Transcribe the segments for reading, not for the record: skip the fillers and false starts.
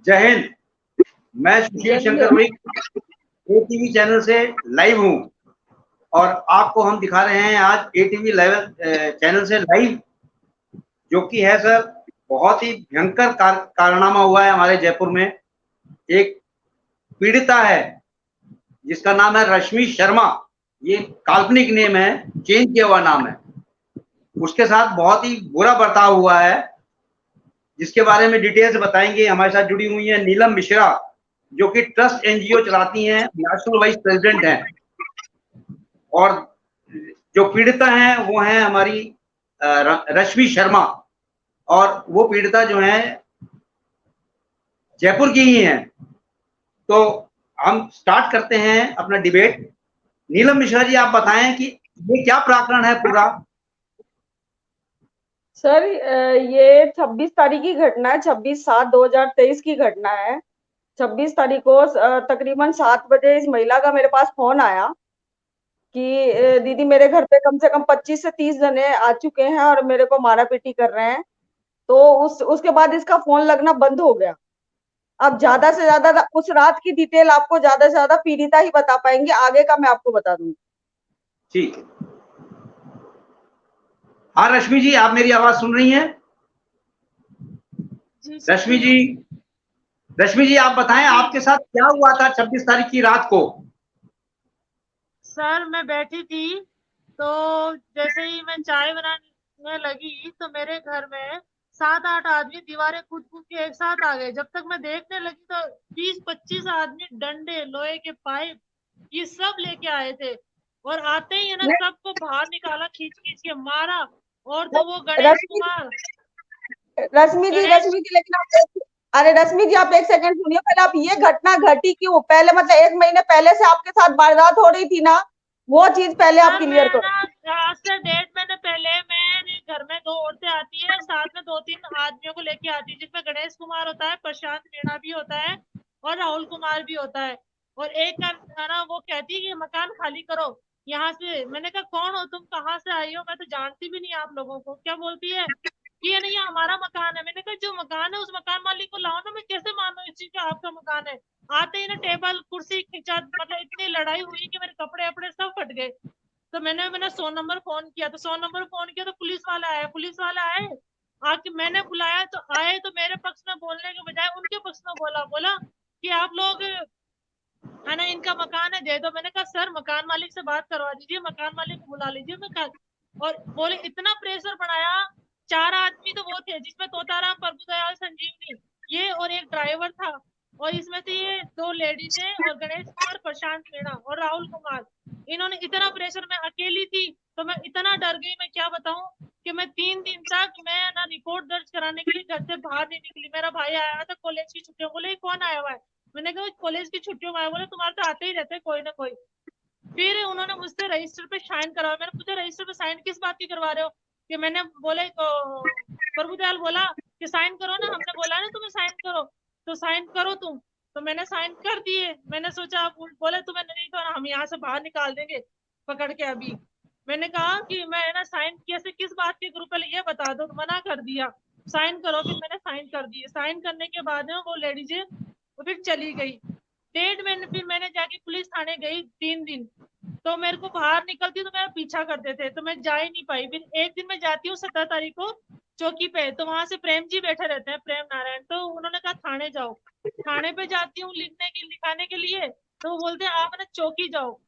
जय हिंद। मैं सुशील Shankar वैक ATV channel से लाइव हूं और आपको हम दिखा रहे हैं आज एटीवी चैनल से लाइव, जो कि है सर बहुत ही भयंकर कारनामा हुआ है हमारे जयपुर में। एक पीड़िता है जिसका नाम है रश्मि शर्मा, ये काल्पनिक नेम है, चेंज किया हुआ नाम है। उसके साथ बहुत ही बुरा बर्ताव हुआ है, जिसके बारे में डिटेल से बताएंगे। हमारे साथ जुड़ी हुई है नीलम मिश्रा, जो कि ट्रस्ट एनजीओ चलाती हैं, नेशनल वाइस प्रेसिडेंट हैं। और जो पीड़िता हैं वो हैं हमारी रश्मि शर्मा, और वो पीड़िता जो है जयपुर की ही हैं। तो हम स्टार्ट करते हैं अपना डिबेट। नीलम मिश्रा जी, आप बताएं कि ये क्या प्रकरण है पूरा। सर, ये 26 तारीख की घटना है। 26/7/2023 की घटना है। 26 तारीख को तकरीबन 7 बजे इस महिला का मेरे पास फोन आया कि दीदी, मेरे घर पे कम से कम 25 से 30 जने आ चुके हैं और मेरे को मारा पीटी कर रहे हैं। तो उसके बाद इसका फोन लगना बंद हो गया। अब ज्यादा से ज्यादा उस रात की डिटेल आपको ज्यादा से ज्यादा पीड़िता ही बता पाएंगे, आगे का मैं आपको बता दूंगी। ठीक है। हाँ रश्मि जी, आप मेरी आवाज सुन रही हैं? रश्मि जी, रश्मि जी आप बताएं आपके साथ क्या हुआ था 26 तारीख की रात को। सर, मैं बैठी थी तो जैसे ही मैं चाय बनाने लगी तो मेरे घर में 7-8 आदमी दीवारें कूद कूद के एक साथ आ गए। जब तक मैं देखने लगी तो 20-25 आदमी डंडे, लोहे के पाइप, ये सब लेके आए थे। और आते ही है ना, सबको बाहर निकाला, खींच खींच के मारा। और तो वो गणेश कुमार, रश्मि जी, लेकिन अरे रश्मि जी, आप एक सेकंड सुनिए पहले। आप ये घटना घटी क्यों? पहले मतलब 1 महीने पहले से आपके साथ वारदात हो रही थी ना, वो चीज पहले आप सर क्लियर मैं करो। ना आज से 1.5 महीने पहले मेरे घर में 2 औरतें आती है, साथ में 2-3 आदमियों को लेके आती है, जिसमें गणेश कुमार होता है, प्रशांत मीणा भी होता है और राहुल कुमार भी होता है। और एक का है ना, वो कहती है कि मकान खाली करो यहाँ से। मैंने कहा कौन हो तुम, कहाँ से आई हो, मैं तो जानती भी नहीं आप लोगों को। क्या बोलती है कि ये नहीं, हमारा मकान है। मैंने कहा जो मकान है उस मकान मालिक को लाओ ना, मैं कैसे मानूं इस चीज का आपका मकान है। आते ही ना टेबल कुर्सी खिंचा, मतलब इतनी लड़ाई हुई कि मेरे कपड़े वपड़े सब फट गए। तो मैंने 100 नंबर फोन किया, तो 100 नंबर फोन किया तो पुलिस वाला आया। पुलिस वाला आए, आके मैंने बुलाया तो आए, तो मेरे पक्ष में बोलने के बजाय उनके पक्ष में बोला बोला कि आप लोग है ना, इनका मकान है दे दो। मैंने कहा सर, मकान मालिक से बात करवा दीजिए, मकान मालिक को बुला लीजिए। मैं कहा, और बोले इतना प्रेशर बनाया। 4 आदमी तो वो थे जिसमें तोताराम, प्रभुदयाल, संजीवनी, ये और एक ड्राइवर था। और इसमें से ये 2 लेडीज है, और गणेश कुमार, प्रशांत मीणा और राहुल कुमार। इन्होंने इतना प्रेशर, मैं अकेली थी तो मैं इतना डर गई, मैं क्या बताऊं कि मैं 3 दिन तक मैं ना रिपोर्ट दर्ज कराने के लिए घर से बाहर नहीं निकली। मेरा भाई आया था कॉलेज की छुट्टियों, बोले कौन आया हुआ है। मैंने कहा कॉलेज की छुट्टियों में आया। बोले तुम्हारे तो आते ही रहते कोई ना कोई। फिर उन्होंने मुझसे रजिस्टर पे साइन करवाया। मैंने पूछा रजिस्टर पे साइन किस बात की करवा रहे हो, कि मैंने बोले तो प्रभुदयाल बोला कि साइन करो ना, हमने बोला ना तुम्हें साइन करो, तो साइन करो तुम। तो मैंने साइन कर दिए। मैंने सोचा आप बोले तुम्हें नहीं तो ना हम यहाँ से बाहर निकाल देंगे पकड़ के अभी। मैंने कहा कि मैं ना साइन कैसे, किस बात के ग्रुप पे, ये बता दो। तो मना कर दिया, साइन करो। फिर मैंने साइन कर दिए। साइन करने के बाद में वो लेडीज वो फिर चली गई। 1.5 महीने फिर मैंने जाके पुलिस थाने गई 3 दिन। तो मेरे को बाहर निकलती तो मेरा पीछा करते थे, तो मैं जा ही नहीं पाई। फिर एक दिन मैं जाती हूँ 17 तारीख को चौकी पे, तो वहां से प्रेम जी बैठे रहते हैं, प्रेम नारायण। तो उन्होंने कहा थाने जाओ। थाने पे जाती हूँ लिखाने के लिए, तो वो बोलते हैं आप है ना चौकी जाओ,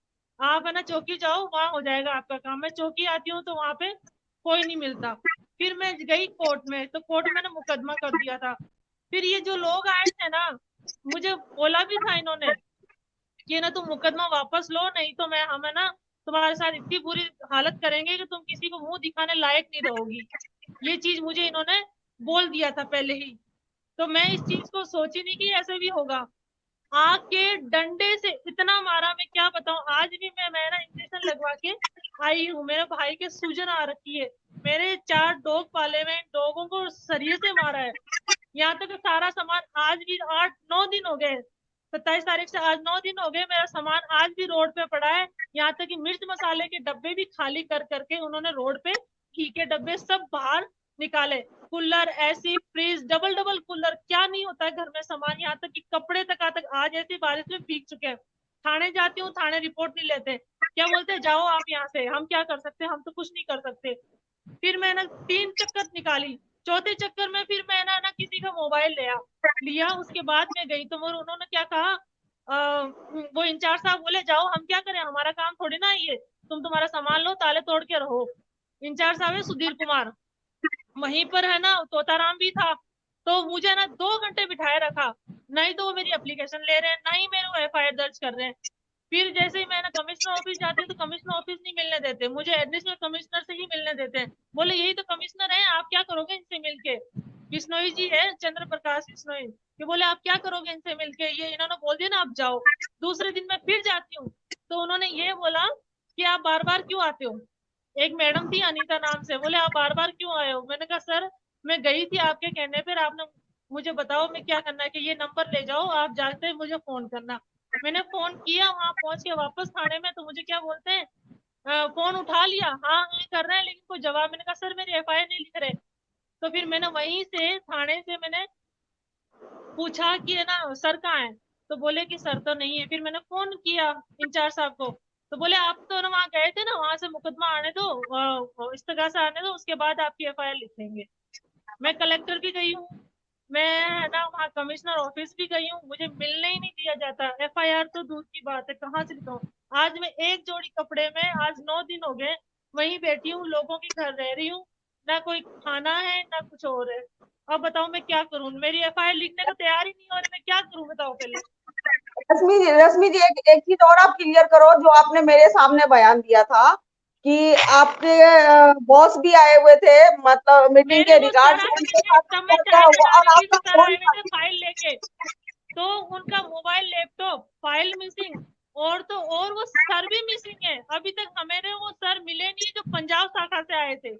आप है ना चौकी जाओ, वहां हो जाएगा आपका काम। मैं चौकी आती हूँ तो वहां पे कोई नहीं मिलता। फिर मैं गई कोर्ट में, तो कोर्ट में ना मुकदमा कर दिया था। फिर ये जो लोग आए थे ना, मुझे बोला भी था इन्होंने कि ना तुम मुकदमा वापस लो, नहीं तो मैं हम है ना तुम्हारे साथ इतनी बुरी हालत करेंगे कि तुम किसी को मुंह दिखाने लायक नहीं रहोगी। ये चीज मुझे इन्होंने बोल दिया था पहले ही। तो मैं इस चीज को सोची नहीं कि ऐसे भी होगा। आके डंडे से इतना मारा, मैं क्या बताऊं। आज भी मैं ना इंजेक्शन लगवा के आई हूँ। मेरे भाई के सूजन आ रखी है। मेरे 4 डॉग पाले हुए, इन डॉगों को सरिये से मारा है। यहाँ तक तो सारा सामान आज भी 8-9 दिन हो गए, 27 तारीख से आज 9 दिन हो गए, मेरा सामान आज भी रोड पे पड़ा है। यहाँ तक कि मिर्च मसाले के डब्बे भी खाली कर करके उन्होंने रोड पे, घी के डब्बे सब बाहर निकाले। Cooler, AC, fridge, double double cooler, क्या नहीं होता है घर में सामान, यहाँ तक कि कपड़े तक आज ऐसी बारिश में भीग चुके हैं। थाने जाती हूँ, थाने रिपोर्ट नहीं लेते, क्या बोलते हैं जाओ आप यहाँ से, हम क्या कर सकते हैं, हम तो कुछ नहीं कर सकते। फिर मैंने 3 चक्कर निकाली, चौथे चक्कर में फिर मैंने ना किसी का मोबाइल लिया, उसके बाद में गई तो उन्होंने क्या कहा, वो इंचार्ज साहब बोले जाओ, हम क्या करें, हमारा काम थोड़ी ना है ये, तुम तुम्हारा सामान लो, ताले तोड़ के रहो। इंचार्ज साहब है सुधीर कुमार, वहीं पर है ना तोताराम भी था, तो मुझे ना 2 घंटे बिठाए रखा, नहीं तो वो मेरी एप्लीकेशन ले रहे हैं, ना ही मेरे एफआईआर दर्ज कर रहे हैं। फिर जैसे ही मैं ना कमिश्नर ऑफिस जाती हूँ तो कमिश्नर ऑफिस नहीं मिलने देते, मुझे एडिशनल कमिश्नर से ही मिलने देते हैं, बोले यही तो कमिश्नर है, आप क्या करोगे इनसे मिलके, बिश्नोई जी है, चंद्र प्रकाश बिश्नोई, ये बोले आप क्या करोगे इनसे मिलके, ये इन्होंने बोल दिया ना आप जाओ। दूसरे दिन मैं फिर जाती हूँ तो उन्होंने ये बोला कि आप बार बार क्यों आते हो, एक मैडम थी अनीता नाम से, बोले आप बार बार क्यों आए हो, मैंने कहा सर मैं गई थी आपके कहने पर, आपने मुझे बताओ मैं क्या करना है, कि ये नंबर ले जाओ, आप जाते मुझे फोन करना। मैंने फोन किया, वहां पहुंच के वापस थाने में, तो मुझे क्या बोलते हैं, फोन उठा लिया, हाँ हाँ कर रहे हैं, लेकिन कोई जवाब, मैंने कहा सर मेरे एफआईआर नहीं लिख रहे। तो फिर मैंने वहीं से थाने से मैंने पूछा कि है ना सर कहाँ है, तो बोले कि सर तो नहीं है। फिर मैंने फोन किया इंचार्ज साहब को, तो बोले आप तो ना वहाँ गए थे ना, वहां से मुकदमा आने दो, इस्तगासा आने दो, उसके बाद आपकी एफआईआर लिखेंगे। मैं कलेक्टर भी गई हूँ, मैं है ना वहाँ कमिश्नर ऑफिस भी गई हूँ, मुझे मिलने ही नहीं दिया जाता, एफआईआर तो दूर की बात है, कहाँ से लिखाऊं। आज मैं एक जोड़ी कपड़े में आज 9 दिन हो गए वहीं बैठी हूँ, लोगों के घर रह रही हूँ, ना कोई खाना है ना कुछ और है। अब बताओ मैं क्या करूँ, मेरी एफआईआर लिखने को तैयार ही नहीं हो रही, मैं क्या करूँ बताओ पहले। रश्मि जी एक चीज और आप क्लियर करो, जो आपने मेरे सामने बयान दिया था कि आपके बॉस भी आए हुए थे, मतलब मीटिंग मेरे के वो सर रिगार्ड्स आए हुए उनके थे, साथ तब मैं क्या चाय हुआ और बनाने गई तो आपका सर आए फोन हुए थे फाइल लेके, तो उनका मोबाइल, लैपटॉप, फाइल मिसिंग, और वो सर भी मिसिंग है, अभी तक हमें वो सर मिले नहीं जो पंजाब शाखा से आए थे।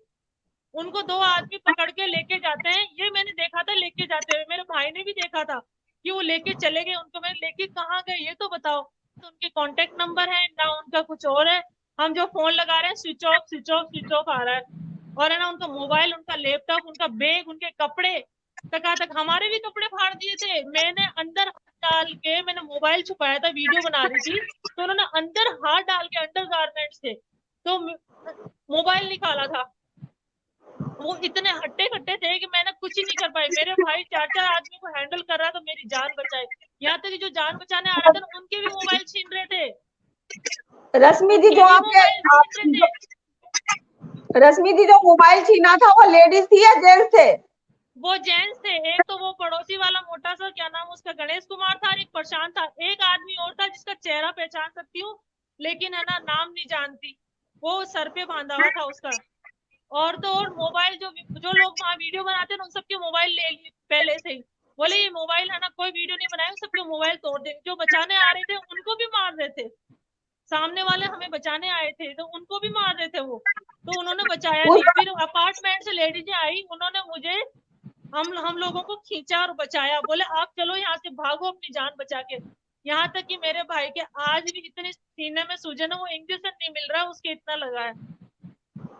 उनको 2 आदमी पकड़ के लेके जाते हैं, ये मैंने देखा था लेके जाते हुए, मेरे भाई ने भी देखा था कि वो लेके चले गए, उनको मैंने लेके कहाँ गए ये तो बताओ। तो उनके कांटेक्ट नंबर है ना, उनका कुछ और है, हम जो फोन लगा रहे हैं switch off switch off switch off आ रहा है। और है ना उनका मोबाइल, उनका लैपटॉप, उनका बैग, उनके कपड़े तक हमारे भी कपड़े फाड़ दिए थे, मैंने अंदर हाथ डाल के मैंने मोबाइल छुपाया था, वीडियो बना रही थी, तो उन्होंने अंदर हाथ डाल के अंडर गारमेंट्स थे तो मोबाइल निकाला था। वो इतने हट्टे कट्टे थे कि मैंने कुछ ही नहीं कर पाई, मेरे भाई 4-4 आदमी को हैंडल कर रहा था, मेरी जान बचाई, यहाँ तक कि जो जान बचाने आ रहे थे ना उनके भी मोबाइल छीन रहे थे, रश्मि जी उनके जो भी आपके मोबाइल छीन रहे थे। रश्मि जी जो मोबाइल छीना था वो लेडीज थी या जेंट्स थे? वो जेंट्स थे, एक तो वो पड़ोसी वाला मोटा सा, क्या नाम उसका, गणेश कुमार था, और एक प्रशांत था, एक आदमी और था जिसका चेहरा पहचान सकती हूँ लेकिन है ना नाम नहीं जानती, वो सर पे बांधा हुआ था उसका। और तो और मोबाइल, जो जो लोग वहाँ वीडियो बनाते हैं ना उन सबके मोबाइल ले लिए पहले से ही, बोले ये मोबाइल है ना कोई वीडियो नहीं बनाए, सबके मोबाइल तोड़ देंगे, जो बचाने आ रहे थे उनको भी मार रहे थे, सामने वाले हमें बचाने आए थे तो उनको भी मार रहे थे वो, तो उन्होंने बचाया उस नहीं। फिर अपार्टमेंट से लेडीज आई, उन्होंने मुझे, हम लोगों को खींचा और बचाया, बोले आप चलो यहाँ से भागो अपनी जान बचा के। यहाँ तक कि मेरे भाई के आज भी इतने सीने में सूजन है, वो इंजेक्शन नहीं मिल रहा है उसके, इतना लगा है।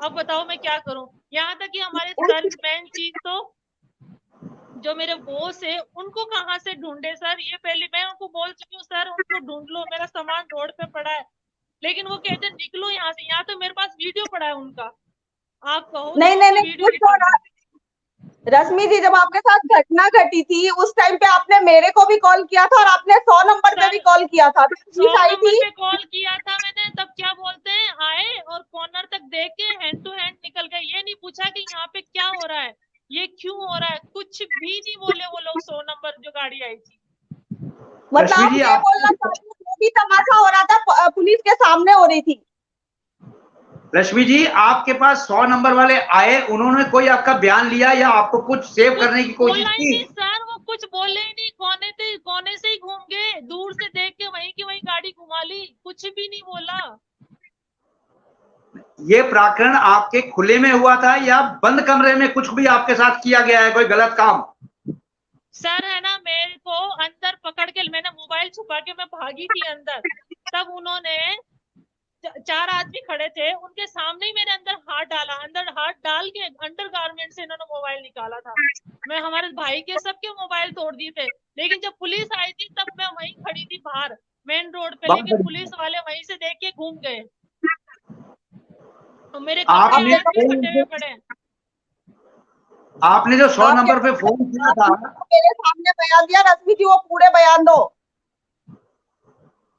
अब बताओ मैं क्या करूं, यहाँ तक कि हमारे सर मेन चीज तो जो मेरे बॉस है उनको कहाँ से ढूंढे सर, ये पहले मैं उनको बोल चुकी हूँ सर उनको ढूंढ लो, मेरा सामान रोड पे पड़ा है, लेकिन वो कहते निकलो यहाँ से, यहाँ तो मेरे पास वीडियो पड़ा है उनका, आप कहो तो नहीं मैं नहीं उनका नहीं वीडियो कुछ दिखा दूं। रश्मि जी जब आपके साथ घटना घटी थी उस टाइम पे आपने मेरे को भी कॉल किया था और आपने 100 नंबर पे भी सर कॉल किया था, तो 100 पुलिस आई नंबर थी। पे कॉल किया था मैंने, तब क्या बोलते हैं आए और कॉर्नर तक देख के हैंड टू हैंड निकल गए, ये नहीं पूछा कि यहाँ पे क्या हो रहा है, ये क्यों हो रहा है, कुछ भी नहीं बोले वो लोग। 100 नंबर जो गाड़ी आई थी, मतलब रश्मि आप जी ये आप, बोलना चाहते हैं जो भी तमाशा हो रहा था पुलिस के सामने हो रही थी? रश्मि जी आपके पास 100 नंबर वाले आए, उन्होंने कोई आपका बयान लिया या आपको कुछ सेव कुछ करने की कोशिश बोला ही की? नहीं सर, वो कुछ बोले ही नहीं, कोने से ही घूम गए, दूर से देख के वहीं की वहीं गाड़ी घुमा ली, कुछ भी नहीं बोला। ये प्रकरण आपके खुले में हुआ था या बंद कमरे में कुछ भी आपके साथ किया गया है, कोई गलत काम? सर है ना मेरे को अंदर पकड़ के, मैंने मोबाइल छुपा के मैं भागी थी अंदर, तब उन्होंने चार आदमी खड़े थे, उनके सामने ही मेरे अंदर हाथ डाल के अंडर गारमेंट से इन्होंने मोबाइल निकाला था। मैं हमारे भाई के सबके मोबाइल तोड़ दिए थे। लेकिन जब पुलिस आई थी तब मैं वहीं खड़ी थी बाहर मेन रोड पे, बहुत लेकिन बढ़िया। पुलिस वाले वहीं से देख के घूम गए। तो मेरे कपड़े आपने आज भी फटे हुए पड़े हैं। आपने जो 100 आपके नंबर पे फोन किया था, मेरे सामने बयान दिया रश्मि जी, वो पूरे बयान दो।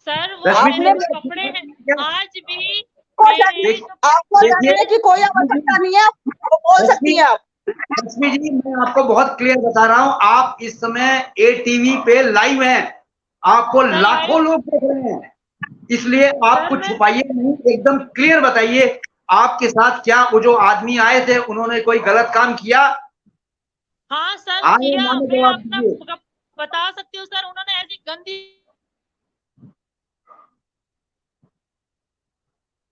सर वो रश्मि जी मेरे आपने जो कपड़े हैं आज भी को मेरे देख- जो आपको देखिए जानने की कोई आवश्यकता नहीं है, आप बोल सकती हैं आप। लक्ष्मी जी, मैं आपको बहुत क्लियर बता रहा हूं, आप इस समय एटीवी पे लाइव हैं, आपको सर लाखों लाइव लोग देख रहे हैं, इसलिए आप सर कुछ मैं छुपाइए नहीं, एकदम क्लियर बताइए आपके साथ क्या वो जो आदमी आए थे उन्होंने कोई गलत काम किया? हाँ सर हाँ या किया, ना में मैं जवाब अपना दीजिए। बता सकती हूँ सर। उन्होंने ऐसी गंदी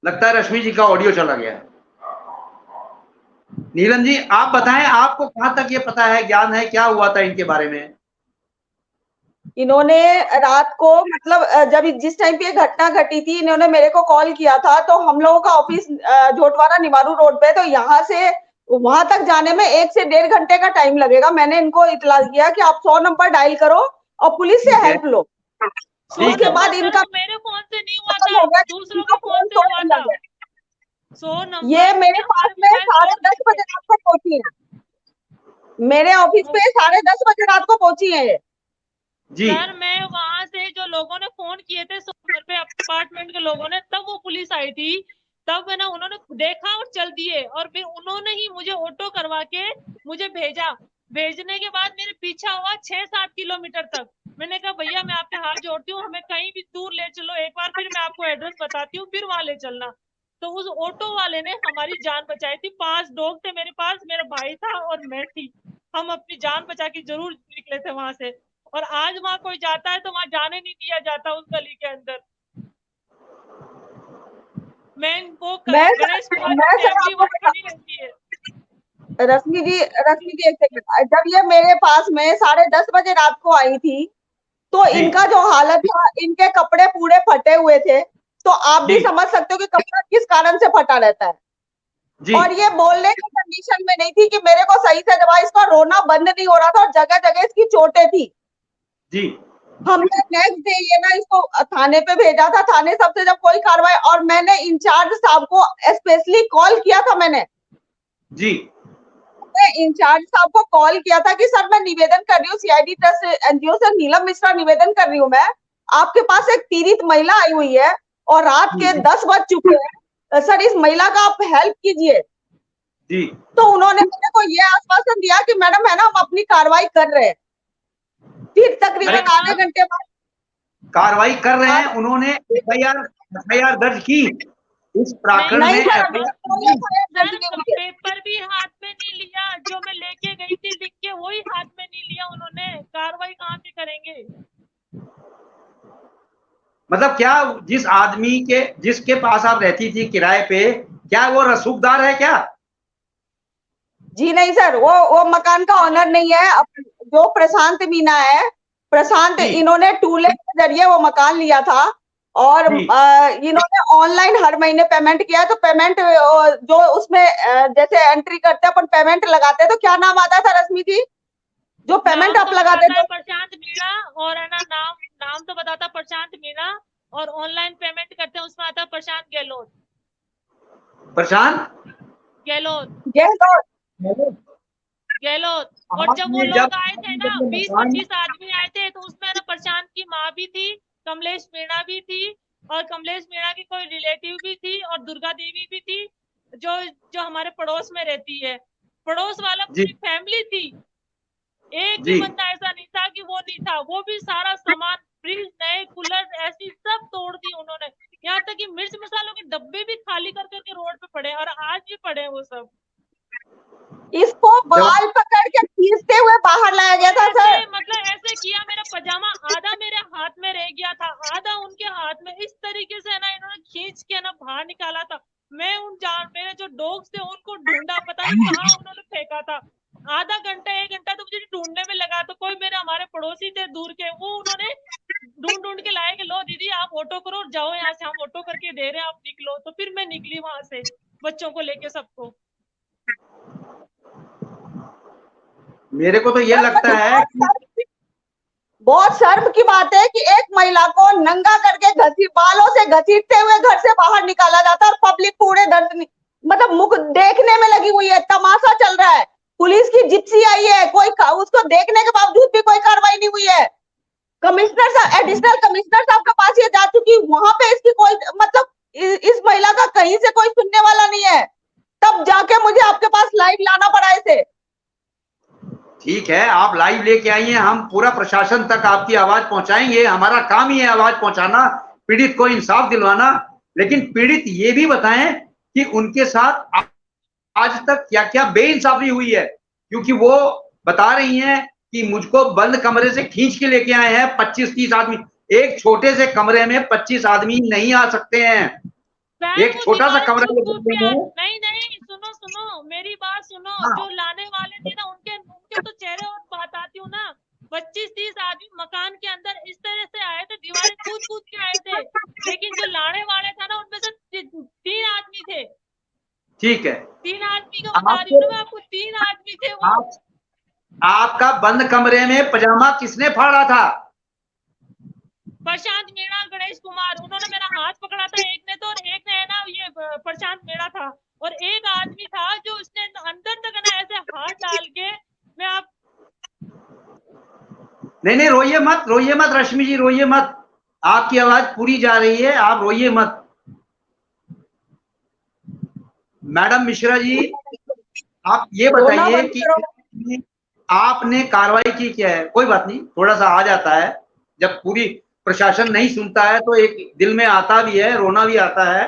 लगता है रश्मि जी का ऑडियो चला गया। नीलम जी आप बताएं, आपको कहां तक ये पता है, ज्ञान है, क्या हुआ था इनके बारे में? इन्होंने रात को मतलब जब जिस टाइम पे ये घटना घटी थी, इन्होंने मेरे को कॉल किया था। तो हम लोगों का ऑफिस झोटवाड़ा निवारू रोड पे, तो यहाँ से वहां तक जाने में 1 से 1.5 घंटे का टाइम लगेगा। मैंने इनको इतला किया कि आप 100 नंबर डायल करो और पुलिस से ठीक है, हेल्प लो। सौ ठीक है, उसके बाद नंबर सर इनका वो मेरे फोन से नहीं हुआ खत्म था, हो गया कि दूसरों इनका के फोन फोन से हुआ तोड़ने था। लगे। 100 ये नंबर मेरे मुझे पास हमारे में मोबाइल तोड़ 10:30 दिए बजे रात को पहुंची है। मेरे ऑफिस थे। पे 10:30 बजे रात को पहुंची है ये। जी सर मैं वहां से जो लोगों ने फोन किए थे 100 नंबर पे अपार्टमेंट के लोगों ने, तब वो पुलिस आई थी। तब है ना उन्होंने देखा और चल दिए, और फिर उन्होंने ही मुझे ऑटो करवा के मुझे भेजा। भेजने के बाद मेरे पीछा हुआ 6-7 किलोमीटर तक। मैंने कहा भैया मैं आपके हाथ जोड़ती हूँ, हमें कहीं भी दूर ले चलो एक बार, फिर मैं आपको एड्रेस बताती हूँ, फिर वहां ले चलना। तो उस ऑटो वाले ने हमारी जान बचाई थी। 5 डॉग थे मेरे पास, मेरा भाई था और मैं थी। हम अपनी जान बचा के जरूर निकले थे वहां से। और आज वहां कोई जाता है तो वहां जाने नहीं दिया जाता उस गली के अंदर। मेन वो गणेश कुमार की मैं सर फैमिली आपको वहां खड़ी रहती है। रश्मि जी एक सेकंड, जब ये मेरे पास में 10:30 बजे रात को आई थी, तो जी इनका जो हालत था, इनके कपड़े पूरे फटे हुए थे। तो आप भी जी समझ सकते हो कि कपड़ा किस कारण से फटा रहता है। जी और ये बोलने की कंडीशन में नहीं थी कि मेरे को सही से दवा, इसका रोना बंद नहीं हो रहा था और जगह जगह इसकी चोटें थी। जी हमने नेक्स्ट डे ये ना इसको थाने पे भेजा था। थाने सबसे जब कोई कार्रवाई, और मैंने इंचार्ज साहब को स्पेशली कॉल किया था। मैंने जी इंचार्ज साहब को कॉल किया था कि सर मैं निवेदन कर रही हूँ, सीआईडी ट्रस्ट एनजीओ से नीलम मिश्रा निवेदन कर रही हूँ। मैं आपके पास एक पीड़ित महिला आई हुई है और रात के 10 बज चुके हैं, सर इस महिला का आप हेल्प कीजिए। जी तो उन्होंने मेरे को ये आश्वासन दिया कि मैडम है ना हम अपनी कार्रवाई कर रहे हैं। फिर अरे तकरीबन आधे घंटे बाद कार्रवाई कर रहे हैं, उन्होंने एफआईआर दर्ज की, इस प्रकरण नहीं नहीं में सर, सर, अभी एफआईआर कोई एफआईआर दर्ज सर नहीं हुई है। पेपर भी हाथ में नहीं लिया, जो मैं लेके गई थी लिख के वही हाथ में नहीं लिया उन्होंने। कार्रवाई कहाँ से करेंगे? मतलब क्या जिस आदमी के जिसके पास आप रहती थी किराए पे, क्या वो रसूखदार है क्या? जी नहीं सर, वो मकान का ऑनर नहीं है। जो प्रशांत मीना है, प्रशांत, जी इन्होंने टूलेट के जरिए वो मकान लिया था। और जी इन्होंने ऑनलाइन हर महीने पेमेंट किया है। तो पेमेंट जो उसमें जैसे एंट्री करते हैं अपन, पेमेंट लगाते हैं, तो क्या नाम आता था रश्मि जी, जो पेमेंट नाम आप तो लगाते बताता है थे? प्रशांत मीणा, और है ना नाम नाम तो बताता प्रशांत मीणा, और ऑनलाइन पेमेंट करते हैं उसमें आता है प्रशांत गहलोत। प्रशांत गहलोत गहलोत। गहलोत। और जब वो आपने लोग जब आए थे ना, अपने मकान 20-25 आदमी आए थे, तो उसमें ना प्रशांत की माँ भी थी, कमलेश मीणा भी थी, और कमलेश मीणा की कोई रिलेटिव भी थी, और दुर्गा देवी भी थी, जो जो हमारे पड़ोस में रहती है। पड़ोस वाला जी पूरी फैमिली थी। एक भी जी बंदा ऐसा नहीं था कि वो नहीं था। वो भी सारा सामान, फ्रिज, नए कूलर, ऐसी सब तोड़ दी उन्होंने। यहाँ तक कि मिर्च मसालों के डब्बे भी खाली कर करके रोड पे पड़े, और आज भी पड़े हैं वो सब। इसको जब बाल पकड़ के खींचते हुए बाहर लाया गया और था ऐसे सर। मतलब ऐसे किया, मेरा पजामा आधा मेरे हाथ में रह गया था, आधा उनके हाथ में। इस तरीके से ना इन्होंने खींच के ना बाहर निकाला था। मैं मेरे जो डॉग्स थे उनको ढूंढा, पता नहीं कहाँ उन्होंने फेंका था। आधा घंटा 1 घंटा तो मुझे ढूंढने में लगा। तो कोई मेरे हमारे पड़ोसी थे दूर के, वो उन्होंने ढूंढ ढूंढ के लाए कि लो दीदी आप ऑटो करो और जाओ यहाँ से, हम ऑटो करके दे रहे हैं, आप निकलो। मेरे को तो ये लगता है कि बहुत शर्म की बात है कि एक महिला को नंगा करके बालों से घसीटते हुए घर से बाहर निकाला जाता है और पब्लिक पूरे दर्द मतलब मुख देखने में लगी हुई है, तमाशा चल रहा है। पुलिस की जिप्सी आई है, कोई उसको देखने के बावजूद भी कोई कार्रवाई नहीं हुई है। कमिश्नर साहब, एडिशनल कमिश्नर साहब के पास ये जा चुकी, वहां पे इसकी कोई मतलब इस महिला का कहीं से कोई सुनने वाला नहीं है। तब जाके मुझे आपके पास लाइव लाना पड़ा इसे। ठीक है, आप लाइव लेके आइए, हम पूरा प्रशासन तक आपकी आवाज पहुंचाएंगे। हमारा काम ही है आवाज पहुंचाना, पीड़ित को इंसाफ दिलवाना। लेकिन पीड़ित ये भी बताएं कि उनके साथ आज तक क्या क्या बेइंसाफी हुई है, क्योंकि वो बता रही हैं कि मुझको बंद कमरे से खींच के लेके आए हैं 25-30 आदमी। एक छोटे से कमरे में 25 आदमी नहीं आ सकते हैं। एक छोटा सा कमरा नहीं नहीं, सुनो सुनो मेरी बात सुनो। हाँ। जो लाने वाले थे ना, उनके उनके तो चेहरे और बताती हूँ ना। 25-30 आदमी मकान के अंदर इस तरह से आए थे, दीवारें कूद कूद के आए थे। लेकिन जो लाने वाले था ना, उनमें से 3 आदमी थे। ठीक है, 3 आदमी का बता रही हूँ ना मैं आपको, 3 आदमी थे वो। आपका बंद कमरे में पजामा किसने फाड़ा था? प्रशांत मीणा, गणेश कुमार, उन्होंने मेरा हाथ पकड़ा था एक ने तो, और एक ने है ना ये प्रशांत मीणा था। और एक आदमी था जो उसने अंदर तक ना ऐसे हाथ डाल के, मैं आप नहीं रोइए मत रश्मि जी, रोइए मत। आपकी आवाज पूरी जा रही है, आप रोइए मत। मैडम मिश्रा जी, आप ये बताइए कि आपने कार्रवाई की क्या है? कोई बात नहीं, थोड़ा सा आ जाता है, जब पूरी प्रशासन नहीं सुनता है तो एक दिल में आता भी है, रोना भी आता है,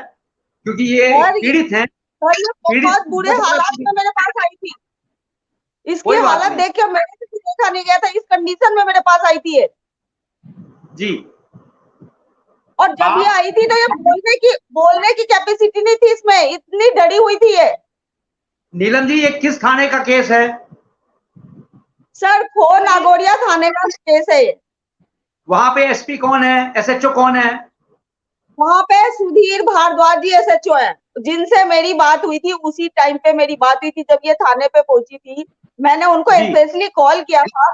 क्योंकि ये पीड़ित हैं। बहुत बुरे हालात में मेरे पास आई थी। इसकी हालत देख के मैंने किसी देखा नहीं गया था, इस कंडीशन में मेरे पास आई थी ये जी। और जब ये आई थी तो ये बोलने की कैपेसिटी नहीं थी इसमें, इतनी डरी हुई थी ये। नीलम जी, ये किस थाने का केस है? सर, खो नागौरिया थाने का केस है ये। वहां पे एसपी कौन है, एसएचओ कौन है? वहां पे सुधीर भारद्वाज जी एसएचओ है, जिनसे मेरी बात हुई थी। उसी टाइम पे मेरी बात हुई थी जब ये थाने पे पहुंची थी। मैंने उनको स्पेशली कॉल किया था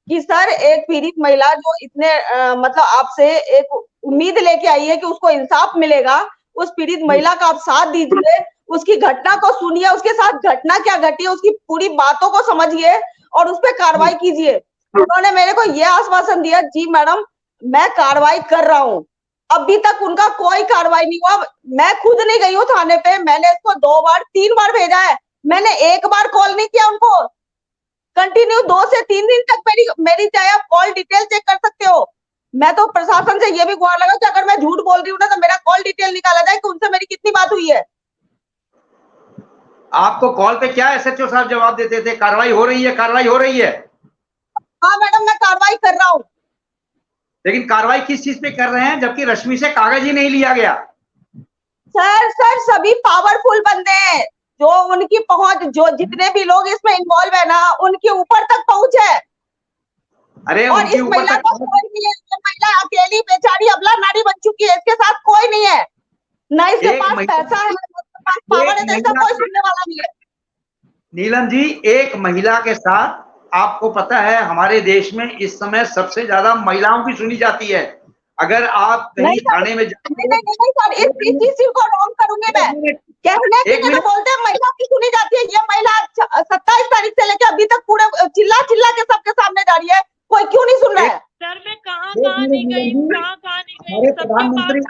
कि सर, एक पीड़ित महिला जो इतने मतलब आपसे एक उम्मीद लेके आई है कि उसको इंसाफ मिलेगा, उस पीड़ित महिला का आप साथ दीजिए, उसकी घटना को सुनिए, उसके साथ घटना क्या घटी है उसकी पूरी बातों को समझिए और उस पर कार्रवाई कीजिए। उन्होंने मेरे को यह आश्वासन दिया, जी मैडम मैं कार्रवाई कर रहा हूँ। अभी तक उनका कोई कार्रवाई नहीं हुआ। मैं खुद नहीं गई हूँ थाने पे, मैंने इसको 2 बार 3 बार भेजा है, मैंने एक बार कॉल नहीं किया उनको। कंटिन्यू 2 से 3 दिन तक मेरी चाहे आप कॉल डिटेल चेक कर सकते हो। मैं तो प्रशासन से ये भी गुहार लगा कि अगर मैं झूठ बोल रही हूँ ना तो मेरा कॉल डिटेल निकाला जाए कि उनसे मेरी कितनी बात हुई है। आपको कॉल पे क्या एसएचओ साहब जवाब देते थे? कार्रवाई हो रही है, कार्रवाई हो रही है। हाँ मैडम, मैं कार्रवाई कर रहा हूँ। लेकिन कार्रवाई किस चीज पे कर रहे हैं जबकि रश्मि से कागज ही नहीं लिया गया? सर सभी पावरफुल बंदे हैं, जो उनकी पहुंच, जो जितने भी लोग इसमें इन्वॉल्व है ना, उनके ऊपर तक पहुंच है। अरे और इस महिला का कोई नहीं है, ये महिला अकेली बेचारी अबला नारी बन चुकी है, इसके साथ कोई नहीं है, ना इसके पास पैसा है, ना इसके पास पावर है, तो इसका कोई सुनने वाला नहीं है। नीलम जी, एक महिला के साथ, आपको पता है हमारे देश में इस समय सबसे ज्यादा महिलाओं की सुनी जाती है। अगर आप कहीं थाने में नहीं सर, इस चीज को रॉन्ग करूंगी मैं। कहने की जगह बोलते हैं महिला की सुनी जाती है। ये महिला 27 तारीख से लेकर अभी तक पूरे चिल्ला चिल्ला के सबके सामने जा रही है, कोई क्यों नहीं सुन रहा है? सर मैं कहाँ नहीं गई, कहाँ नहीं गई।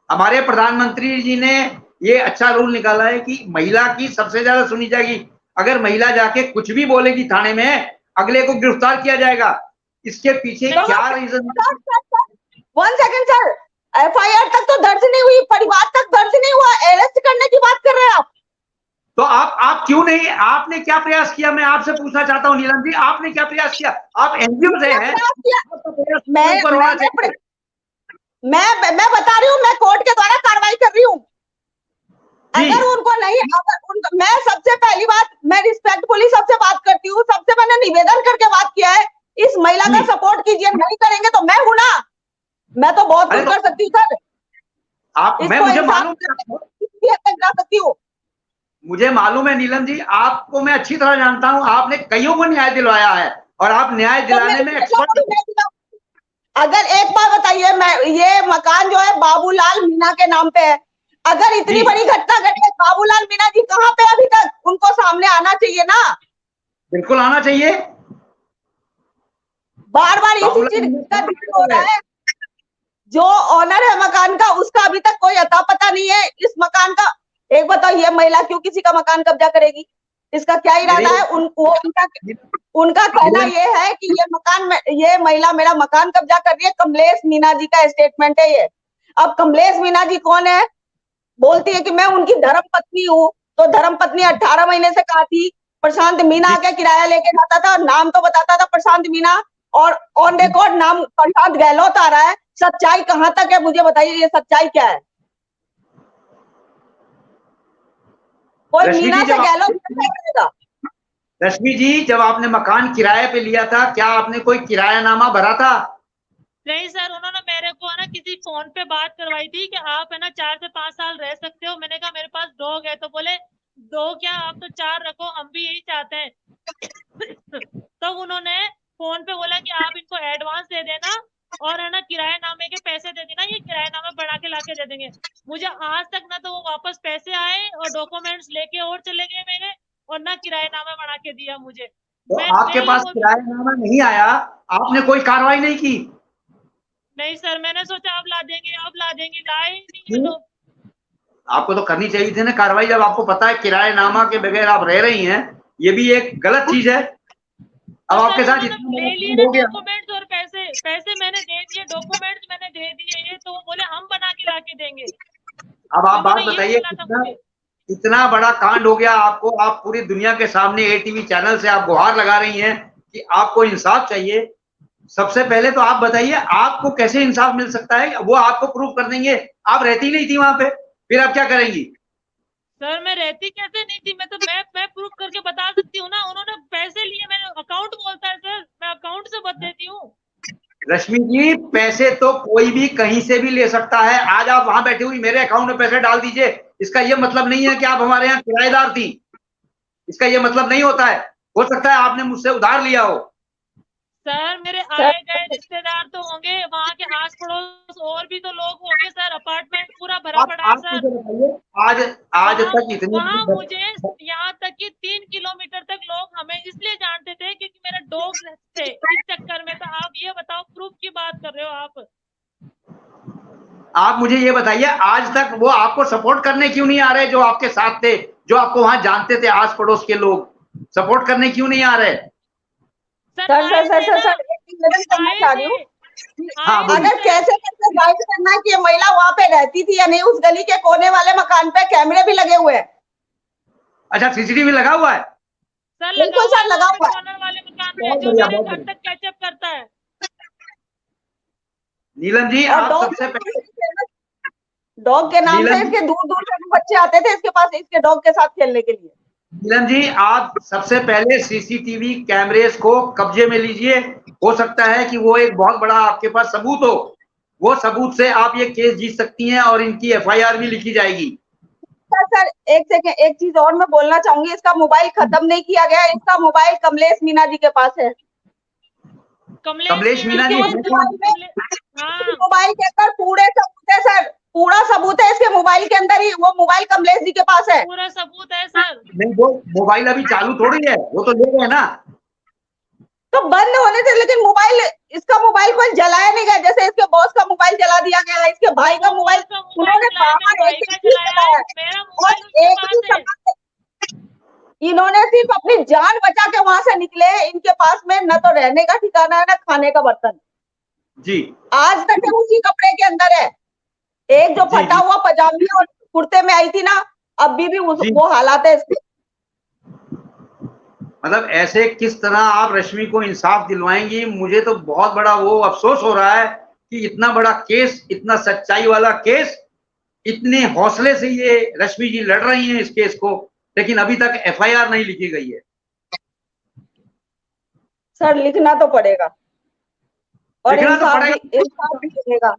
हमारे प्रधानमंत्री जी ने ये अच्छा रूल निकाला है कि महिला की सबसे ज्यादा सुनी जाएगी। अगर महिला जाके कुछ भी बोलेगी थाने में, अगले को गिरफ्तार किया जाएगा। इसके पीछे क्या रीजन? 1 सेकंड सर, एफआईआर तक तो दर्ज नहीं हुई, परिवार तक दर्ज नहीं हुआ, अरेस्ट करने की बात कर रहे हैं आप। तो आप क्यों नहीं, आपने क्या प्रयास किया? मैं आपसे पूछना चाहता हूँ नीलम जी, आपने क्या प्रयास किया? आप एनजीओ से हैं। मैं बता रही हूँ, मैं कोर्ट के द्वारा कार्रवाई कर रही हूँ। अगर उनको नहीं, मैं सबसे पहली बात, मैं रिस्पेक्टफुली सबसे बात करती हूँ, सबसे मैंने निवेदन करके बात किया है, इस महिला का सपोर्ट कीजिए। नहीं करेंगे तो मैं हूं ना, मैं तो बहुत कुछ कर सकती हूँ सर। आप, मैं मुझे मालूम, जा सकती हूँ। मुझे मालूम है नीलम जी, आपको मैं अच्छी तरह जानता हूं, आपने कईयों को न्याय दिलवाया है और आप न्याय दिलाने में एक्सपर्ट। अगर एक बार बताइए, मैं ये मकान जो है बाबूलाल मीणा के नाम पे है, अगर इतनी बड़ी घटना घटी है, बाबूलाल मीणा जी कहाँ पे अभी तक? उनको सामने आना चाहिए ना। बिल्कुल आना चाहिए। बार बार इसी चीज का जिक्र हो रहा है। जो ऑनर है मकान का, उसका अभी तक कोई अता पता नहीं है इस मकान का। एक बताओ, ये महिला क्यों किसी का मकान कब्जा करेगी? इसका क्या इरादा है? उनका कहना ये है कि ये महिला मेरा मकान कब्जा कर रही है। कमलेश मीणा जी का स्टेटमेंट है ये। अब कमलेश मीणा जी कौन है? बोलती है कि मैं उनकी धर्म पत्नी हूँ। तो धर्म पत्नी 18 महीने से कहा थी, प्रशांत मीणा आके किराया लेके जाता था, नाम तो बताता था प्रशांत मीणा, और ऑन रिकॉर्ड नाम प्रशांत गहलोत आ रहा है। सच्चाई कहां तक है, मुझे बताइए, ये सच्चाई क्या है? कोई मीणा से गहलोत करेगा? रश्मि जी, जब आपने मकान किराए पे लिया था, क्या आपने कोई किरायानामा भरा था? नहीं सर, उन्होंने मेरे को है ना किसी फोन पे बात करवाई थी कि आप है ना 4 से 5 साल रह सकते हो। मैंने कहा मेरे पास डॉग है, तो बोले दो क्या, आप तो 4 रखो, हम भी यही चाहते हैं। तो उन्होंने फोन पे बोला कि आप इनको एडवांस दे देना और है ना किरायानामे के पैसे दे देना, ये किरायानामा बना के लाके दे देंगे। मुझे आज तक ना तो वो वापस पैसे आए और डॉक्यूमेंट्स लेके और चले गए मेरे, और ना किरायानामा बना के दिया मुझे। तो आपके पास किरायानामा नहीं आया, आपने कोई कार्रवाई नहीं की? नहीं सर, मैंने सोचा आप ला देंगे, लाए ही नहीं ये लोग। आपको तो करनी चाहिए थी ना कार्रवाई, जब आपको पता है किरायानामा के बगैर आप रह रही हैं। ये भी एक गलत चीज है। अब आपके साथ ले लिए ना डॉक्यूमेंट्स और पैसे मैंने दे दिए, डॉक्यूमेंट्स मैंने दे दिए, ये तो वो बोले हम बना के लाके देंगे। अब आप बात बताइए, इतना बड़ा कांड हो गया आपको, आप पूरी दुनिया के सामने एटीवी चैनल से आप गुहार लगा रही हैं कि आपको इंसाफ चाहिए। सबसे पहले तो आप बताइए, आपको कैसे इंसाफ मिल सकता है? वो आपको प्रूफ कर देंगे। आप रहती नहीं थी वहां पे, फिर आप क्या करेंगी? सर मैं रहती कैसे नहीं थी? मैं प्रूफ करके बता सकती हूँ ना। उन्होंने पैसे लिए, मैंने अकाउंट बोलता है सर, मैं अकाउंट से बता देती हूँ। रश्मि जी, पैसे तो कोई भी कहीं से भी ले सकता है। आज आप वहां बैठी हुई मेरे अकाउंट में पैसे डाल दीजिए, इसका ये मतलब नहीं है कि आप हमारे यहाँ किराएदार थी। इसका ये मतलब नहीं होता है। हो सकता है आपने मुझसे उधार लिया हो। सर मेरे आए गए रिश्तेदार तो होंगे, वहाँ के आस पड़ोस और भी तो लोग होंगे सर। अपार्टमेंट पूरा भरा पड़ा है सर। मुझे बताइए, आज तक इतनी वहाँ मुझे यहाँ तक कि 3 किलोमीटर तक लोग हमें इसलिए जानते थे क्योंकि मेरे डॉग थे, इस चक्कर में। तो आप ये बताओ, प्रूफ की बात कर रहे हो आप मुझे ये बताइए, आज तक वो आपको सपोर्ट करने क्यों नहीं आ रहे? जो आपके साथ थे, जो आपको वहां जानते थे, आस पड़ोस के लोग सपोर्ट करने क्यों नहीं आ रहे? सर एक चीज मैं करना चाह रही हूँ। अगर कैसे गाइड करना है कि ये महिला वहां पे रहती थी या नहीं। उस गली के कोने वाले मकान पे कैमरे भी लगे हुए हैं। अच्छा, सीसीटीवी लगा हुआ है? सर? बिल्कुल सर, लगा हुआ है। कॉर्नर वाले मकान में जो मेरे घर तक कैचअप करता है। नीलम जी, आप सबसे पहले डॉग के नाम से इसके दूर दूर से बच्चे आते थे इसके पास, इसके डॉग के साथ खेलने के लिए। नीलम जी, आप सबसे पहले सीसीटीवी कैमरेज को कब्जे में लीजिए। हो सकता है कि वो एक बहुत बड़ा आपके पास सबूत हो। वो सबूत से आप ये केस जीत सकती हैं और इनकी एफआईआर भी लिखी जाएगी। सर एक सेकेंड, एक चीज और मैं बोलना चाहूंगी। इसका मोबाइल खत्म नहीं किया गया। इसका मोबाइल कमलेश मीणा जी के पास है। कमलेश मीणा जी मोबाइल के अंदर पूरे सबूत है सर, पूरा सबूत है इसके मोबाइल के अंदर ही। वो मोबाइल कमलेश जी के पास है, पूरा सबूत है सर। नहीं, वो मोबाइल अभी चालू थोड़ी है, वो तो ले गए ना। तो बंद होने से, लेकिन मोबाइल, इसका मोबाइल कोई जलाया नहीं गया। जैसे इसके बॉस का मोबाइल जला दिया गया है, इसके भाई का मोबाइल उन्होंने बाहर एक इन्होंने सिर्फ अपनी जान बचा के वहां से निकले। इनके पास में न तो रहने का ठिकाना है, न खाने का बर्तन जी। आज तक उसी कपड़े के अंदर है। एक जो फटा हुआ पजामी और कुर्ते में आई थी ना, अभी भी वो हालात है इसके। मतलब ऐसे किस तरह आप रश्मि को इंसाफ दिलवाएंगी? मुझे तो बहुत बड़ा वो अफसोस हो रहा है कि इतना बड़ा केस, इतना सच्चाई वाला केस, इतने हौसले से ये रश्मि जी लड़ रही हैं इस केस को, लेकिन अभी तक एफआईआर नहीं लिखी गई है। सर लिखना तो पड़ेगा और इंसाफ भी मिलेगा।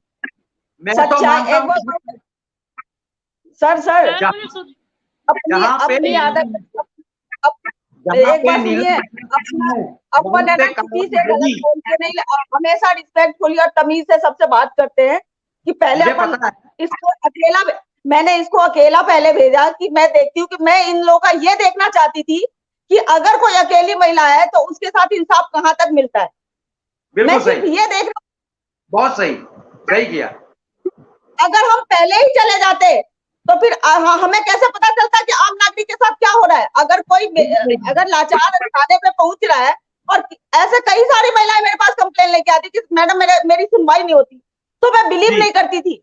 मैं तो मानता हूं सर जहाँ पे अपनी आदत जहाँ एक पे बात सुनिए, अपन है ना किसी से गलत बोलते नहीं, हमेशा रिस्पेक्टफुली और तमीज से सबसे बात करते हैं कि पहले मुझे अपन पता है। इसको अकेला, मैंने इसको अकेला पहले भेजा कि मैं देखती हूँ कि मैं इन लोगों का ये देखना चाहती थी कि अगर कोई अकेली महिला है तो उसके साथ इंसाफ कहाँ तक मिलता है। बिल्कुल मैं सिर्फ सही, ये देखना, बहुत सही, सही किया। अगर हम पहले ही चले जाते तो फिर हमें कैसे पता चलता कि आम नागरिक के साथ क्या हो रहा है। अगर कोई अगर लाचार थाने पे पहुंच रहा है, और ऐसे कई सारी महिलाएं मेरे पास कंप्लेन लेके आती कि मैडम मेरी सुनवाई नहीं होती, तो मैं बिलीव नहीं करती थी।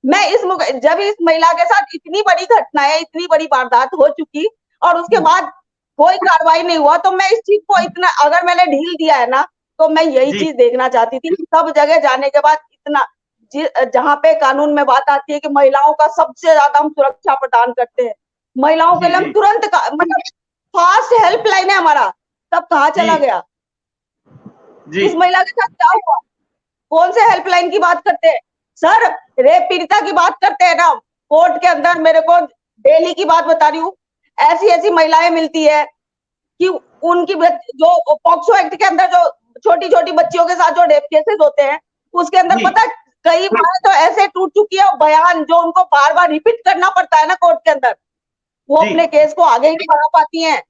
मैं जब इस महिला के साथ इतनी बड़ी घटनाएं, इतनी बड़ी वारदात हो चुकी और उसके बाद कोई कार्रवाई नहीं हुआ, तो मैं इस चीज को इतना, अगर मैंने ढील दिया है ना, तो मैं यही चीज देखना चाहती थी। सब जगह जाने के बाद इतना, जहाँ पे कानून में बात आती है कि महिलाओं का सबसे ज्यादा हम सुरक्षा प्रदान करते हैं, महिलाओं के लिए हम तुरंत मतलब फास्ट हेल्पलाइन है हमारा, तब कहाँ चला गया। इस महिला के साथ क्या हुआ, कौन से हेल्पलाइन की बात करते हैं सर? रेप पीड़िता की बात करते हैं ना, कोर्ट के अंदर मेरे को डेली की बात बता रही हूँ, ऐसी ऐसी महिलाएं मिलती है कि उनकी जो पॉक्सो एक्ट के अंदर जो छोटी छोटी बच्चियों के साथ जो रेप केसेस होते हैं, उसके अंदर पता कई बार तो ऐसे टूट चुकी है बयान, जो उनको बार बार रिपीट करना पड़ता है ना कोर्ट के अंदर, वो अपने केस को आगे ही नहीं बढ़ा पाती हैं।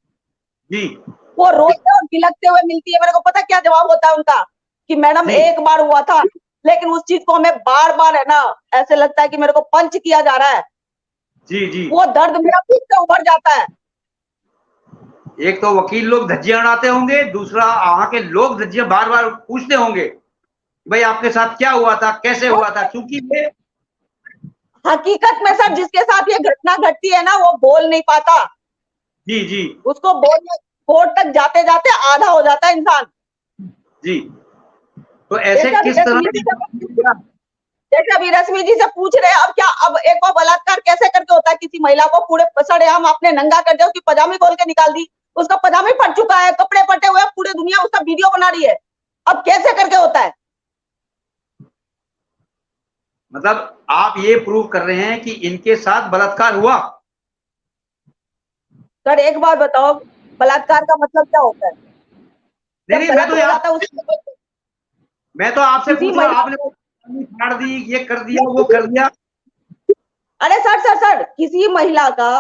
वो रोते और गिलकते हुए मिलती है, मेरे को पता क्या जवाब होता है उनका कि मैडम एक बार हुआ था, लेकिन उस चीज को हमें बार बार है ना, ऐसे लगता है कि मेरे को पंच किया जा रहा है। वो दर्द मेरा फिर से उभर जाता है। एक तो वकील लोग धज्जियां उड़ाते होंगे, दूसरा वहां के लोग धज्जियां बार बार पूछते होंगे भाई आपके साथ क्या हुआ था, कैसे हुआ था, क्योंकि ये हकीकत में सर जिसके साथ ये घटना घटती है ना, वो बोल नहीं पाता। उसको बोलने, कोर्ट तक जाते जाते आधा हो जाता है इंसान। तो ऐसे किस तरह, जैसे अभी रश्मि जी से पूछ रहे हैं, अब क्या, अब एक बार बलात्कार कैसे करके होता है, किसी महिला को पूरे सड़ेआम आपने नंगा कर दिया, उसकी पजामी खोल के निकाल दी, उसका पजामी फट चुका है, कपड़े फटे हुए, पूरी दुनिया उसका वीडियो बना रही है, अब कैसे करके होता है? मतलब आप ये प्रूव कर रहे हैं कि इनके साथ बलात्कार हुआ? सर एक बात बताओ, बलात्कार का मतलब क्या होता है? नहीं, मैं तो आपसे पूछ रहा हूँ, आपने फाड़ दी, ये कर दिया, वो कर दिया। अरे सर किसी महिला का,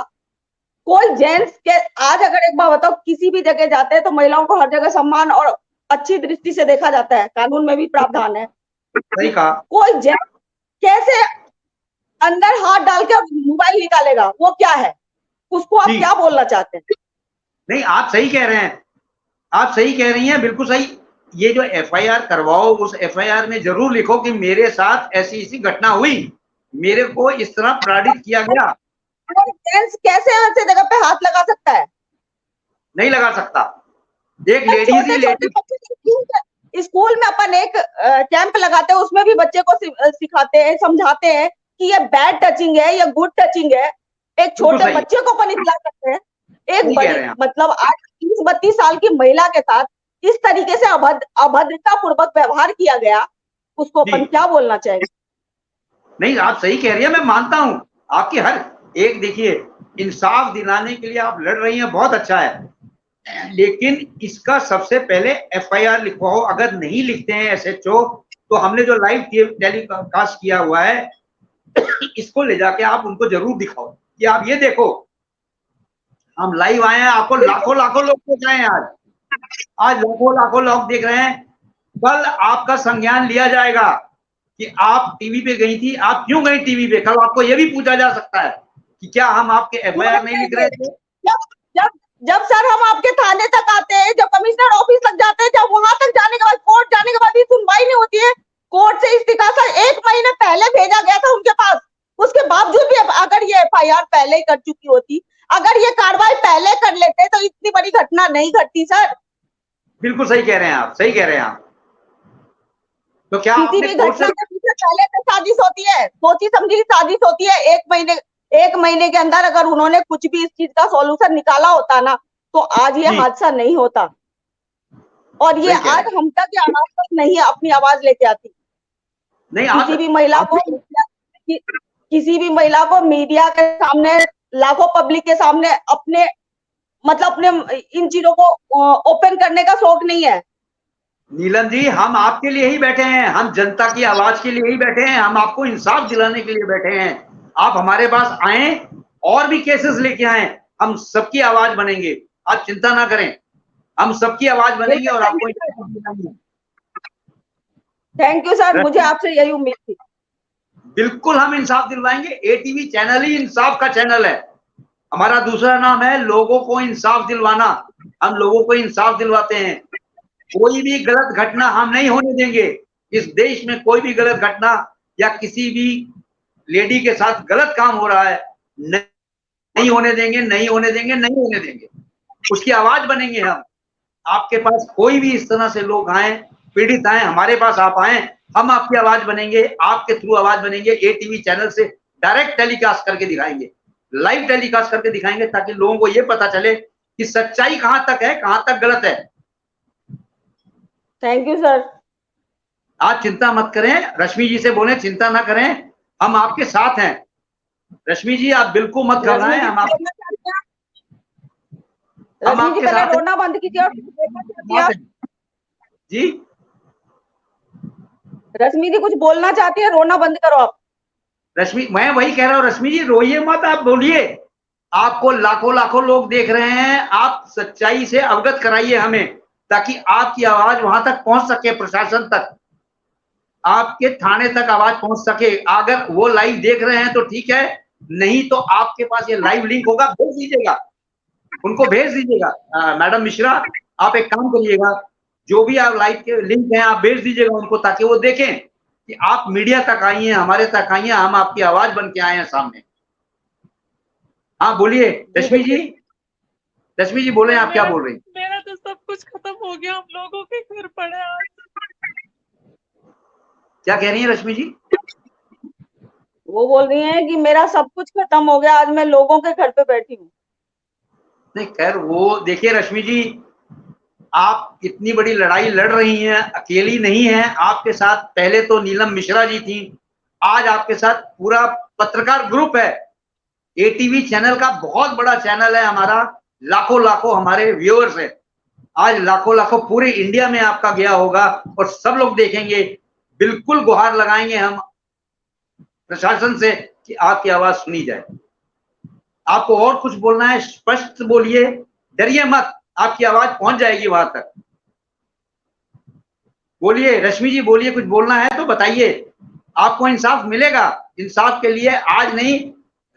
कोई जेंट्स के, आज अगर एक बार बताओ, किसी भी जगह जाते हैं तो महिलाओं को हर जगह सम्मान और अच्छी दृष्टि से देखा जाता है, कानून में भी प्रावधान है। सही कहा। कोई जेंट्स कैसे अंदर हाथ डाल के मोबाइल निकालेगा, वो क्या है? उसको आप क्या बोलना चाहते हैं? नहीं, आप सही कह रहे हैं, आप सही कह रही हैं, बिल्कुल सही। ये जो एफआईआर करवाओ, उस एफआईआर में जरूर लिखो कि मेरे साथ ऐसी ऐसी घटना हुई, मेरे को इस तरह प्रताड़ित किया गया। जेंट्स कैसे ऐसे जगह पे हाथ लगा सकता है? नहीं लगा सकता। एक लेडीज ही लेडीज, स्कूल में अपन एक कैंप लगाते हैं, उसमें भी बच्चे को सिखाते हैं, समझाते हैं कि ये बैड टचिंग है या गुड टचिंग है। एक छोटे बच्चे को अपन इतला करते हैं, एक बड़ी मतलब 30-32 साल की महिला के साथ इस तरीके से अभद्रता पूर्वक व्यवहार किया गया, उसको अपन क्या बोलना चाहिए? नहीं, आप सही कह रही है, मैं मानता हूं आपकी हर एक, देखिए इंसाफ दिलाने के लिए आप लड़ रही हैं, बहुत अच्छा है, लेकिन इसका सबसे पहले एफआईआर लिखवाओ। अगर नहीं लिखते हैं एसएचओ, तो हमने जो लाइव टेलीकास्ट किया हुआ है, इसको ले जाके आप उनको जरूर दिखाओ कि आप ये देखो, हम लाइव आए हैं, आपको लाखों लाखों लोग देख रहे हैं, आज लाखों लाखों लोग देख रहे हैं। कल आपका संज्ञान लिया जाएगा कि आप टीवी पे गई थी, आप क्यों गई टीवी पे, कल आपको यह भी पूछा जा सकता है कि क्या हम आपके एफआईआर नहीं लिख रहे थे? जब सर हम आपके थाने तक आते हैं, जब कमिश्नर ऑफिस तक जाते हैं, जब वहां तक जाने के बाद, कोर्ट जाने के बाद भी सुनवाई नहीं होती है, कोर्ट से इस्तीकासा 1 महीने पहले भेजा गया था उनके पास, उसके बावजूद भी अगर ये एफआईआर पहले ही कर चुकी होती, अगर ये कार्रवाई पहले कर लेते, तो इतनी बड़ी घटना नहीं घटती सर। बिल्कुल सही कह रहे हैं आप, सही कह रहे हैं आप। तो क्या किसी भी घटना के पीछे पहले से साजिश होती है, सोची समझी साजिश होती है। 1 महीने के अंदर अगर उन्होंने कुछ भी इस चीज का सॉल्यूशन निकाला होता ना, तो आज ये हादसा नहीं होता, और ये आज हम तक ये आवाज तक नहीं अपनी आवाज लेके आती। नहीं, किसी भी महिला को मीडिया के सामने लाखों पब्लिक के सामने अपने मतलब अपने इन चीजों को ओपन करने का शौक नहीं है। नीलम जी, हम आपके लिए ही बैठे हैं, हम जनता की आवाज के लिए ही बैठे हैं, हम आपको इंसाफ दिलाने के लिए बैठे हैं। आप हमारे पास आए और भी केसेस लेके आए, हम सबकी आवाज बनेंगे, आप चिंता ना करें, हम सबकी आवाज बनेंगे और आपको इंसाफ दिलाएंगे। थैंक यू सर, मुझे आपसे यही उम्मीद थी। बिल्कुल हम इंसाफ दिलवाएंगे। एटीवी चैनल ही इंसाफ का चैनल है। हमारा दूसरा नाम है लोगों को इंसाफ दिलवाना। हम लोगों को इंसाफ दिलवाते हैं। कोई भी गलत घटना हम नहीं होने देंगे। इस देश में कोई भी गलत घटना या किसी भी लेडी के साथ गलत काम हो रहा है, नहीं होने देंगे, नहीं होने देंगे, नहीं होने देंगे। उसकी आवाज बनेंगे हम। आपके पास कोई भी इस तरह से लोग आए, पीड़ित आए, हमारे पास आप आए, हम आपकी आवाज बनेंगे, आपके थ्रू आवाज बनेंगे। एटीवी चैनल से डायरेक्ट टेलीकास्ट करके दिखाएंगे, लाइव टेलीकास्ट करके दिखाएंगे, ताकि लोगों को यह पता चले कि सच्चाई कहां तक है, कहां तक गलत है। Thank you sir. आप चिंता मत करें, रश्मि जी से बोले चिंता ना करें, हम आपके साथ हैं। रश्मि जी आप बिल्कुल मत घबराएं, हम आप रश्मि जी आपके पहले साथ हैं। रोना बंद कीजिए और देखना चाहती हैं आप। जी रश्मि जी कुछ बोलना चाहती है, रोना बंद करो आप। रश्मि, मैं वही कह रहा हूँ, रश्मि जी रोइए मत, आप बोलिए। आपको लाखों लाखों लोग देख रहे हैं, आप सच्चाई से अवगत कराइए हमें, ताकि आपकी आवाज वहां तक पहुंच सके, प्रशासन तक, आपके थाने तक आवाज पहुंच सके। अगर वो लाइव देख रहे हैं तो ठीक है, नहीं तो आपके पास ये लाइव लिंक होगा, भेज दीजिएगा, उनको भेज दीजिएगा। मैडम मिश्रा, आप एक काम करिएगा, जो भी आप लाइव के लिंक हैं आप भेज दीजिएगा उनको, ताकि वो देखें कि आप मीडिया तक आई हैं, हमारे तक आई हैं, हम आपकी आवाज बन के आए हैं सामने। हाँ बोलिए रश्मि जी, रश्मि जी बोले, आप क्या बोल रही हैं? मेरा तो सब कुछ खत्म हो गया, हम लोगों के घर पड़े आज। क्या कह रही हैं रश्मि जी? वो बोल रही हैं कि मेरा सब कुछ खत्म हो गया, आज मैं लोगों के घर पे बैठी हूँ। नहीं खैर, वो देखिए रश्मि जी, आप इतनी बड़ी लड़ाई लड़ रही हैं, अकेली नहीं हैं, आपके साथ पहले तो नीलम मिश्रा जी थी, आज आपके साथ पूरा पत्रकार ग्रुप है। एटीवी चैनल का बहुत बड़ा चैनल है हमारा, लाखों लाखों हमारे व्यूअर्स हैं। आज लाखों लाखों पूरे इंडिया में आपका गया होगा और सब लोग देखेंगे। बिल्कुल गुहार लगाएंगे हम प्रशासन से कि आपकी आवाज सुनी जाए। आपको और कुछ बोलना है, स्पष्ट बोलिए, डरिए मत, आपकी आवाज पहुंच जाएगी वहां तक। बोलिए रश्मि जी, बोलिए, कुछ बोलना है तो बताइए, आपको इंसाफ मिलेगा। इंसाफ के लिए आज नहीं,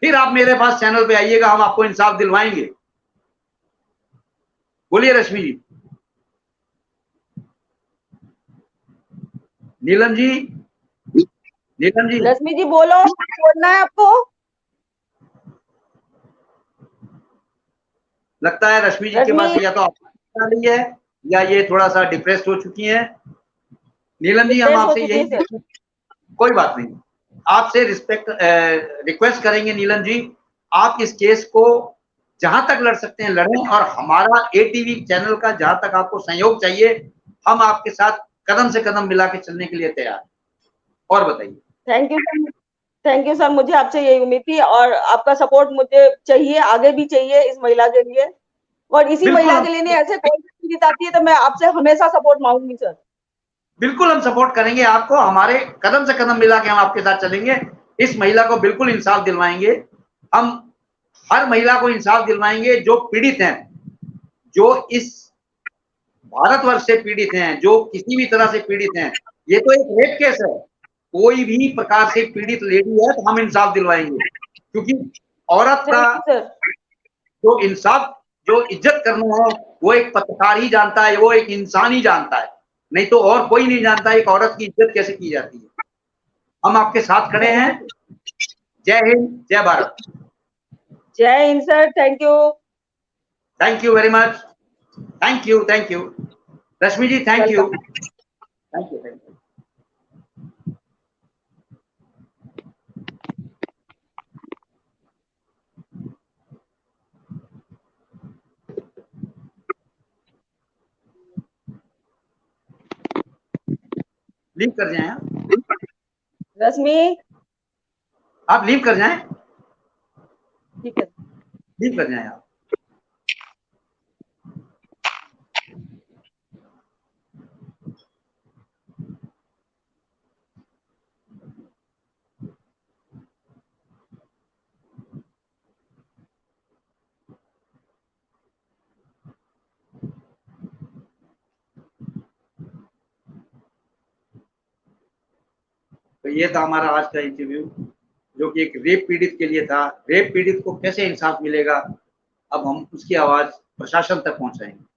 फिर आप मेरे पास चैनल पे आइएगा, हम आपको इंसाफ दिलवाएंगे। बोलिए रश्मि जी। नीलम जी, नीलम जी, रश्मि जी बोलो, बोलना है आपको? लगता है रश्मि जी के पास या तो आ रही है या ये थोड़ा सा डिप्रेस्ड हो चुकी हैं। नीलम जी, हम आपसे यही, कोई बात नहीं, आपसे रिक्वेस्ट करेंगे नीलम जी, आप इस केस को जहां तक लड़ सकते हैं लड़ें, और हमारा एटीवी चैनल का जहां तक आपको सहयोग चाहिए, हम आपके साथ कदम से कदम मिला के चलने के लिए तैयार। और बताइए। Thank you sir, thank you sir, मुझे आपसे यही उम्मीद थी और आपका सपोर्ट मुझे चाहिए, आगे भी चाहिए इस महिला के लिए, और इसी महिला के लिए नहीं, ऐसे कोई भी पीड़ित आती है तो मैं आपसे हमेशा सपोर्ट मांगूंगी सर। बिल्कुल हम सपोर्ट करेंगे आपको, हमारे कदम से कदम मिला के हम आपके साथ चलेंगे। इस महिला को बिल्कुल इंसाफ दिलवाएंगे हम, हर महिला को इंसाफ दिलवाएंगे जो पीड़ित हैं, जो इस भारतवर्ष से पीड़ित हैं, जो किसी भी तरह से पीड़ित हैं। ये तो एक रेप केस है, कोई भी प्रकार से पीड़ित लेडी है तो हम इंसाफ दिलवाएंगे, क्योंकि औरत का जो इंसाफ, जो इज्जत करना है, वो एक पत्रकार ही जानता है, वो एक इंसान ही जानता है, नहीं तो और कोई नहीं जानता एक औरत की इज्जत कैसे की जाती है। हम आपके साथ खड़े हैं। जय हिंद, जय भारत। जय Hind sir, thank you. Thank you very much, thank you, thank you Rashmi ji, thank you, thank you, thank you. Leave कर जाएं, रश्मि, आप लीव कर जाएं। ठीक है। प्लीज कर जाएं आप। तो ये था हमारा आज का इंटरव्यू, जो कि एक रेप पीड़ित के लिए था। रेप पीड़ित को कैसे इंसाफ मिलेगा, अब हम उसकी आवाज प्रशासन तक पहुंचाएंगे।